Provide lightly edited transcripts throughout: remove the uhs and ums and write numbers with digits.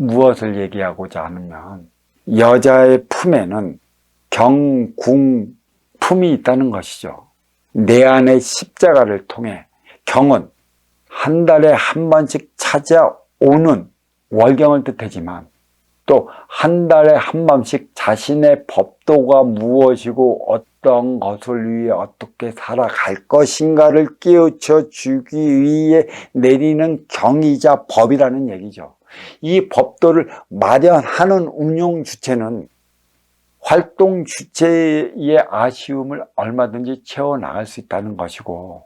무엇을 얘기하고자 하냐면 여자의 품에는 경, 궁, 품이 있다는 것이죠. 내 안의 십자가를 통해 경은 한 달에 한 번씩 찾아오는 월경을 뜻하지만 또 한 달에 한 번씩 자신의 법도가 무엇이고 어떤 것을 위해 어떻게 살아갈 것인가를 깨우쳐 주기 위해 내리는 경이자 법이라는 얘기죠. 이 법도를 마련하는 운용 주체는 활동 주체의 아쉬움을 얼마든지 채워나갈 수 있다는 것이고,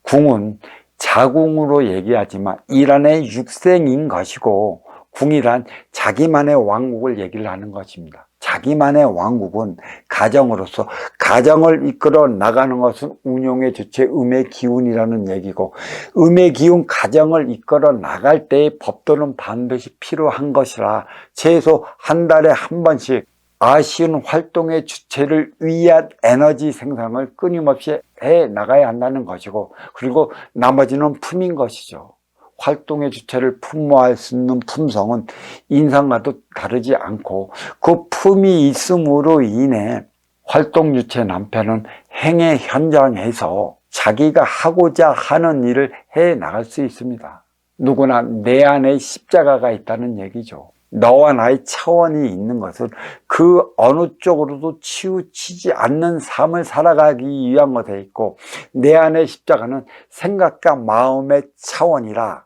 궁은 자궁으로 얘기하지만 일환의 육생인 것이고, 궁이란 자기만의 왕국을 얘기를 하는 것입니다. 자기만의 왕국은 가정으로서 가정을 이끌어 나가는 것은 운용의 주체 음의 기운이라는 얘기고, 음의 기운 가정을 이끌어 나갈 때의 법도는 반드시 필요한 것이라 최소 한 달에 한 번씩 아쉬운 활동의 주체를 위한 에너지 생성을 끊임없이 해 나가야 한다는 것이고, 그리고 나머지는 품인 것이죠. 활동의 주체를 품모할 수 있는 품성은 인상과도 다르지 않고, 그 품이 있음으로 인해 활동 주체 남편은 행의 현장에서 자기가 하고자 하는 일을 해 나갈 수 있습니다. 누구나 내 안에 십자가가 있다는 얘기죠. 너와 나의 차원이 있는 것은 그 어느 쪽으로도 치우치지 않는 삶을 살아가기 위한 것에 있고, 내 안의 십자가는 생각과 마음의 차원이라,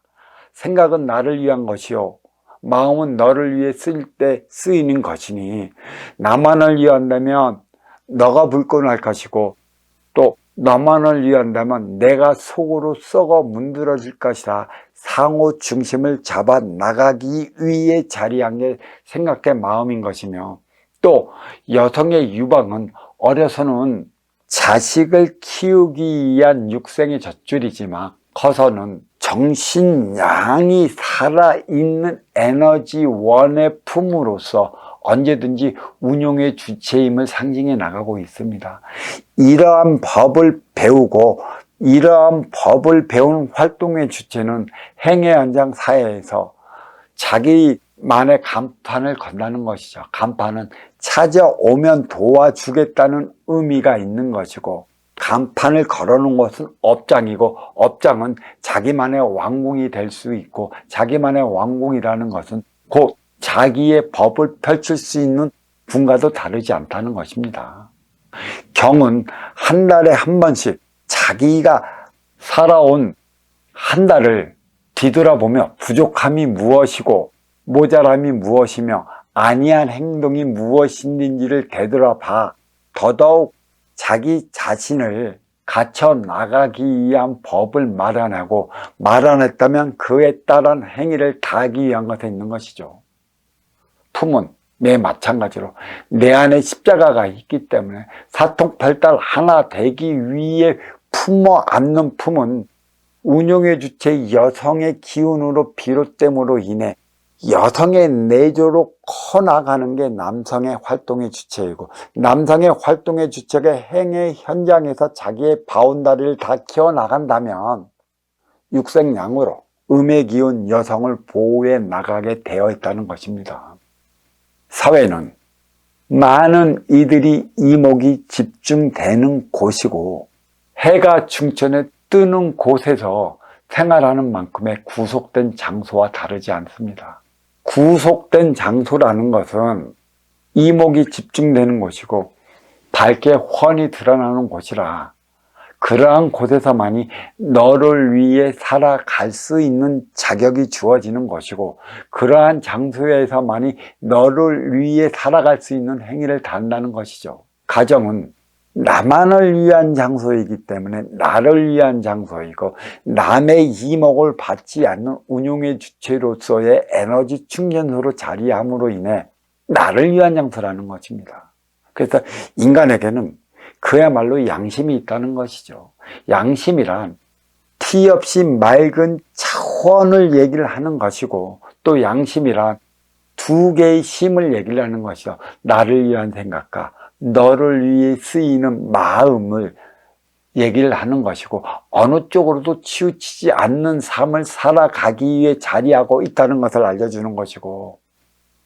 생각은 나를 위한 것이요 마음은 너를 위해 쓰일 때 쓰이는 것이니, 나만을 위한다면 너가 불끈할 것이고, 또 너만을 위한다면 내가 속으로 썩어 문드러질 것이라, 상호 중심을 잡아 나가기 위해 자리한 게 생각의 마음인 것이며, 또 여성의 유방은 어려서는 자식을 키우기 위한 육생의 젖줄이지만 커서는 정신양이 살아있는 에너지원의 품으로서 언제든지 운용의 주체임을 상징해 나가고 있습니다. 이러한 법을 배우고 이러한 법을 배운 활동의 주체는 행의 현장 사회에서 자기만의 간판을 건다는 것이죠. 간판은 찾아오면 도와주겠다는 의미가 있는 것이고, 간판을 걸어놓은 것은 업장이고, 업장은 자기만의 왕궁이 될 수 있고, 자기만의 왕궁이라는 것은 곧 자기의 법을 펼칠 수 있는 궁과도 다르지 않다는 것입니다. 경은 한 달에 한 번씩 자기가 살아온 한 달을 뒤돌아보며 부족함이 무엇이고 모자람이 무엇이며 아니한 행동이 무엇인지를 되돌아봐 더더욱 자기 자신을 갖춰 나가기 위한 법을 마련하고, 마련했다면 그에 따른 행위를 다하기 위한 것에 있는 것이죠. 품은 내 마찬가지로 내 안에 십자가가 있기 때문에 사통팔달 하나 되기 위해 품어 안는 품은 운용의 주체 여성의 기운으로 비롯됨으로 인해 여성의 내조로 커나가는 게 남성의 활동의 주체이고, 남성의 활동의 주체가 행의 현장에서 자기의 바운다리를 다 키워나간다면 육생양으로 음의 기운 여성을 보호해 나가게 되어 있다는 것입니다. 사회는 많은 이들이 이목이 집중되는 곳이고, 해가 중천에 뜨는 곳에서 생활하는 만큼의 구속된 장소와 다르지 않습니다. 구속된 장소라는 것은 이목이 집중되는 곳이고 밝게 훤히 드러나는 곳이라, 그러한 곳에서만이 너를 위해 살아갈 수 있는 자격이 주어지는 것이고, 그러한 장소에서만이 너를 위해 살아갈 수 있는 행위를 단다는 것이죠. 가정은 나만을 위한 장소이기 때문에 나를 위한 장소이고, 남의 이목을 받지 않는 운용의 주체로서의 에너지 충전소로 자리함으로 인해 나를 위한 장소라는 것입니다. 그래서 인간에게는 그야말로 양심이 있다는 것이죠. 양심이란 티 없이 맑은 차원을 얘기를 하는 것이고, 또 양심이란 두 개의 심을 얘기를 하는 것이죠. 나를 위한 생각과 너를 위해 쓰이는 마음을 얘기를 하는 것이고, 어느 쪽으로도 치우치지 않는 삶을 살아가기 위해 자리하고 있다는 것을 알려주는 것이고,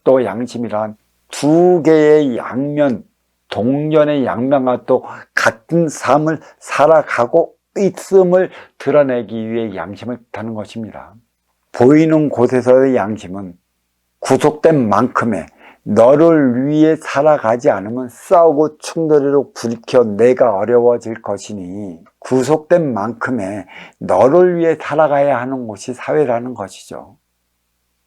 또 양심이란 두 개의 양면, 동전의 양면과 또 같은 삶을 살아가고 있음을 드러내기 위해 양심을 뜻하는 것입니다. 보이는 곳에서의 양심은 구속된 만큼의 너를 위해 살아가지 않으면 싸우고 충돌으로 불켜 내가 어려워질 것이니, 구속된 만큼의 너를 위해 살아가야 하는 곳이 사회라는 것이죠.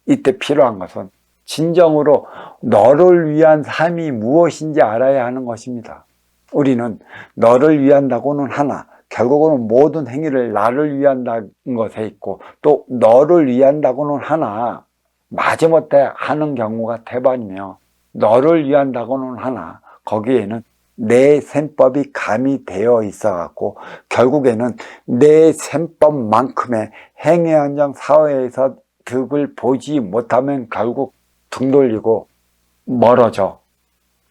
이때 필요한 것은 진정으로 너를 위한 삶이 무엇인지 알아야 하는 것입니다. 우리는 너를 위한다고는 하나, 결국은 모든 행위를 나를 위한다는 것에 있고, 또 너를 위한다고는 하나 마지못해 하는 경우가 대반이며, 너를 위한다고는 하나 거기에는 내 셈법이 가미되어 있어 갖고 결국에는 내 셈법만큼의 행위 현장 사회에서 득을 보지 못하면 결국 등 돌리고 멀어져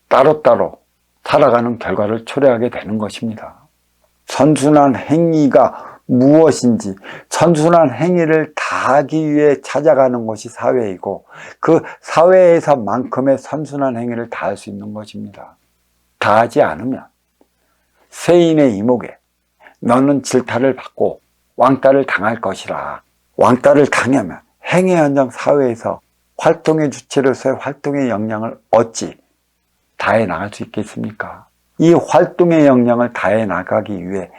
따로따로 살아가는 결과를 초래하게 되는 것입니다. 선순환 행위가 무엇인지, 선순환 행위를 다하기 위해 찾아가는 것이 사회이고, 그 사회에서만큼의 선순환 행위를 다할 수 있는 것입니다. 다하지 않으면 세인의 이목에 너는 질타를 받고 왕따를 당할 것이라, 왕따를 당하면 행위 현장 사회에서 활동의 주체로서의 활동의 역량을 어찌 다해 나갈 수 있겠습니까? 이 활동의 역량을 다해 나가기 위해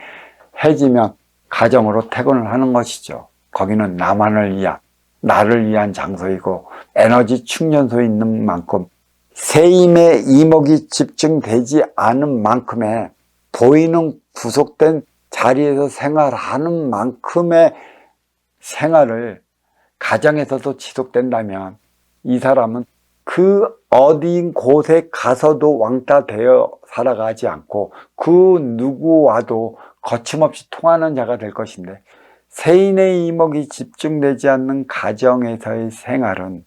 해지면 가정으로 퇴근을 하는 것이죠. 거기는 나만을 위한, 나를 위한 장소이고 에너지 충전소에 있는 만큼, 세임의 이목이 집중되지 않은 만큼의 보이는 구속된 자리에서 생활하는 만큼의 생활을 가정에서도 지속된다면, 이 사람은 그 어디 곳에 가서도 왕따 되어 살아가지 않고 그 누구와도 거침없이 통하는 자가 될 것인데, 세인의 이목이 집중되지 않는 가정에서의 생활은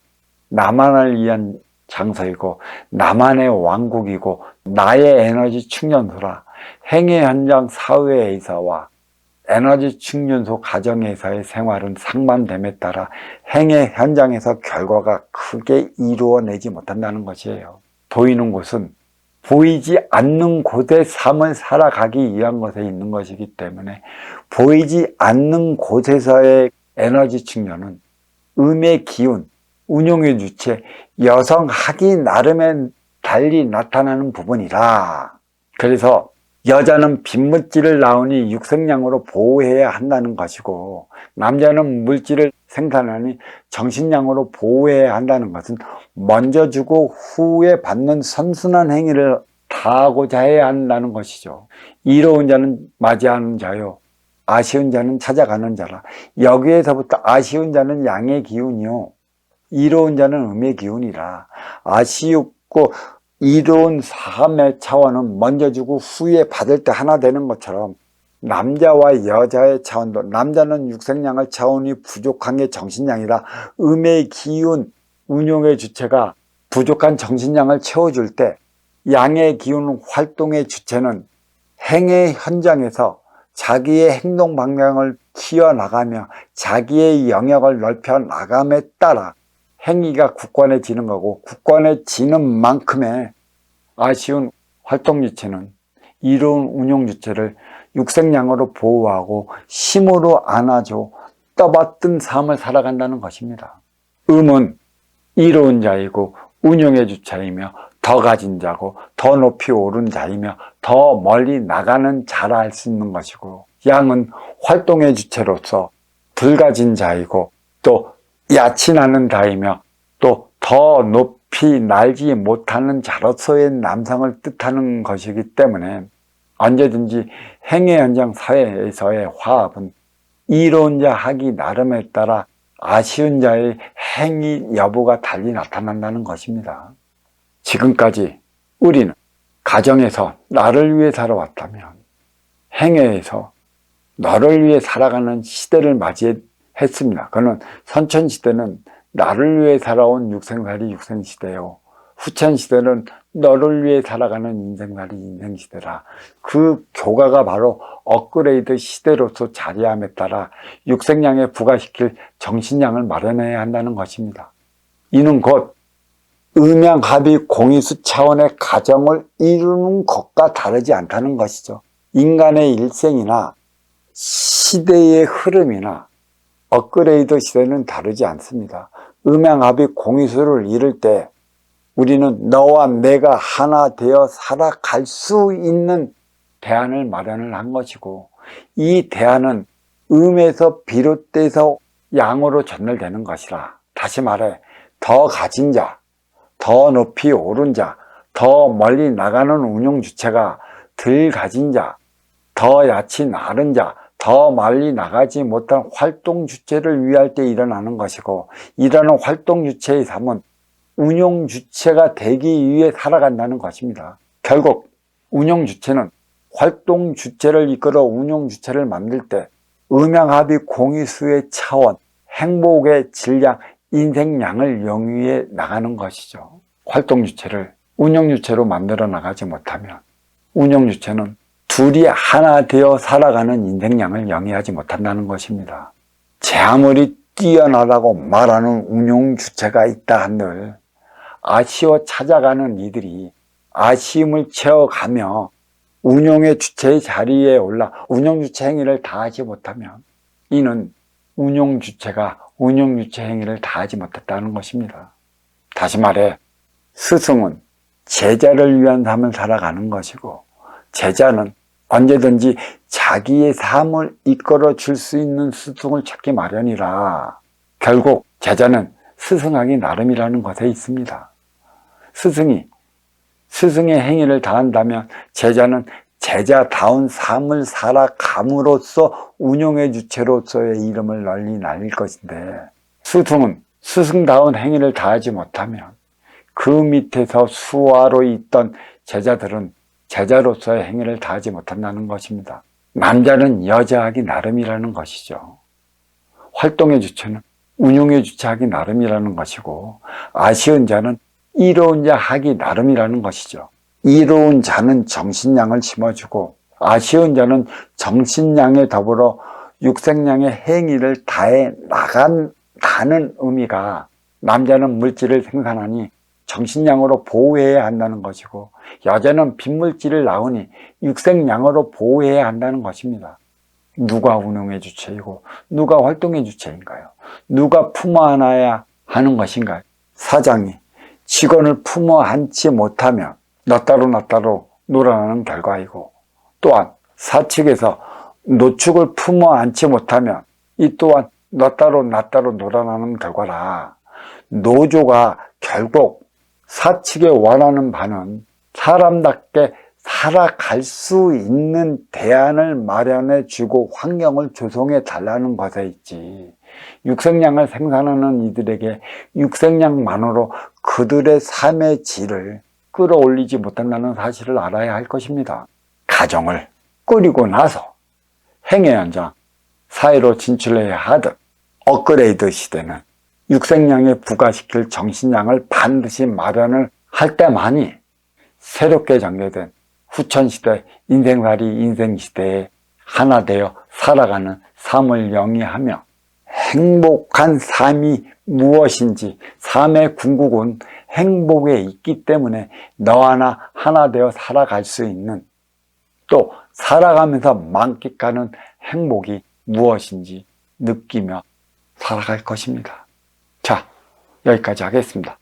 나만을 위한 장소이고 나만의 왕국이고 나의 에너지 충전소라, 행위 현장 사회에서와 에너지 충전소 가정에서의 생활은 상반됨에 따라 행위 현장에서 결과가 크게 이루어내지 못한다는 것이에요. 보이는 곳은 보이지 않는 곳의 삶을 살아가기 위한 것에 있는 것이기 때문에, 보이지 않는 곳에서의 에너지 충전은 음의 기운, 운용의 주체, 여성하기 나름의 달리 나타나는 부분이라. 그래서 여자는 빈물질을 낳으니 육생량으로 보호해야 한다는 것이고, 남자는 물질을 생산하니 정신량으로 보호해야 한다는 것은 먼저 주고 후에 받는 선순환 행위를 다하고자 해야 한다는 것이죠. 이로운 자는 맞이하는 자요, 아쉬운 자는 찾아가는 자라. 여기에서부터 아쉬운 자는 양의 기운이요, 이로운 자는 음의 기운이라. 아쉬웠고 이로운 삶의 차원은 먼저 주고 후에 받을 때 하나 되는 것처럼, 남자와 여자의 차원도, 남자는 육생량의 차원이 부족한 게 정신량이라 음의 기운, 운용의 주체가 부족한 정신량을 채워줄 때, 양의 기운, 활동의 주체는 행의 현장에서 자기의 행동 방향을 키워나가며 자기의 영역을 넓혀 나감에 따라 행위가 굳건해지는 거고, 굳건해지는 만큼의 아쉬운 활동 주체는 이로운 운용 주체를 육생량으로 보호하고 힘으로 안아줘 떠받든 삶을 살아간다는 것입니다. 음은 이로운 자이고 운용의 주체이며 더 가진 자고 더 높이 오른 자이며 더 멀리 나가는 자라 할 수 있는 것이고, 양은 활동의 주체로서 덜 가진 자이고 또 야친하는 자이며 또 더 높이 날지 못하는 자로서의 남성을 뜻하는 것이기 때문에, 언제든지 행위 현장 사회에서의 화합은 이로운 자 하기 나름에 따라 아쉬운 자의 행위 여부가 달리 나타난다는 것입니다. 지금까지 우리는 가정에서 나를 위해 살아왔다면, 행위에서 너를 위해 살아가는 시대를 맞이했습니다. 그는 선천시대는 나를 위해 살아온 육생살이 육생시대요, 후천시대는 너를 위해 살아가는 인생살이 인생시대라. 그 교가가 바로 업그레이드 시대로서 자리함에 따라 육생량에 부과시킬 정신량을 마련해야 한다는 것입니다. 이는 곧 음양합의 공의수 차원의 가정을 이루는 것과 다르지 않다는 것이죠. 인간의 일생이나 시대의 흐름이나 업그레이드 시대는 다르지 않습니다. 음양합의 공의수를 이룰 때 우리는 너와 내가 하나 되어 살아갈 수 있는 대안을 마련을 한 것이고, 이 대안은 음에서 비롯돼서 양으로 전달되는 것이라. 다시 말해, 더 가진 자, 더 높이 오른 자, 더 멀리 나가는 운용 주체가 덜 가진 자, 더 야치 나른 자, 더 멀리 나가지 못한 활동 주체를 위할 때 일어나는 것이고, 이러한 활동 주체의 삶은 운용 주체가 되기 위해 살아간다는 것입니다. 결국 운용 주체는 활동 주체를 이끌어 운용 주체를 만들 때 음양합의 공의수의 차원, 행복의 질량, 인생량을 영위해 나가는 것이죠. 활동 주체를 운용 주체로 만들어 나가지 못하면 운용 주체는 둘이 하나 되어 살아가는 인생량을 영위하지 못한다는 것입니다. 제 아무리 뛰어나다고 말하는 운용 주체가 있다 한들 아쉬워 찾아가는 이들이 아쉬움을 채워가며 운용의 주체의 자리에 올라 운용 주체 행위를 다하지 못하면 이는 운용 주체가 운용 주체 행위를 다하지 못했다는 것입니다. 다시 말해 스승은 제자를 위한 삶을 살아가는 것이고, 제자는 언제든지 자기의 삶을 이끌어 줄 수 있는 스승을 찾기 마련이라. 결국 제자는 스승하기 나름이라는 것에 있습니다. 스승의 행위를 다한다면 제자는 제자다운 삶을 살아감으로써 운용의 주체로서의 이름을 널리 날릴 것인데, 스승은 스승다운 행위를 다하지 못하면 그 밑에서 수하로 있던 제자들은 제자로서의 행위를 다하지 못한다는 것입니다. 남자는 여자하기 나름이라는 것이죠. 활동의 주체는 운용의 주체하기 나름이라는 것이고, 아쉬운 자는 이로운 자 하기 나름이라는 것이죠. 이로운 자는 정신량을 심어주고, 아쉬운 자는 정신량에 더불어 육생량의 행위를 다해 나간다는 의미가, 남자는 물질을 생산하니 정신량으로 보호해야 한다는 것이고, 여자는 빈물질을 낳으니 육생량으로 보호해야 한다는 것입니다. 누가 운용의 주체이고 누가 활동의 주체인가요? 누가 품어 안아야 하는 것인가요? 사장이 직원을 품어 안지 못하면 너 따로 놀아나는 결과이고, 또한 사측에서 노축을 품어 안지 못하면 이 또한 너 따로 놀아나는 결과라. 노조가 결국 사측에 원하는 바는 사람답게 살아갈 수 있는 대안을 마련해 주고 환경을 조성해 달라는 것에 있지, 육생량을 생산하는 이들에게 육생량만으로 그들의 삶의 질을 끌어올리지 못한다는 사실을 알아야 할 것입니다. 가정을 꾸리고 나서 행의 현장, 사회로 진출해야 하듯 업그레이드 시대는 육생량에 부과시킬 정신량을 반드시 마련을 할 때만이 새롭게 전개된 후천시대 인생살이 인생시대에 하나 되어 살아가는 삶을 영위하며 행복한 삶이 무엇인지, 삶의 궁극은 행복에 있기 때문에 너와 하나 되어 살아갈 수 있는, 또 살아가면서 만끽하는 행복이 무엇인지 느끼며 살아갈 것입니다. 자, 여기까지 하겠습니다.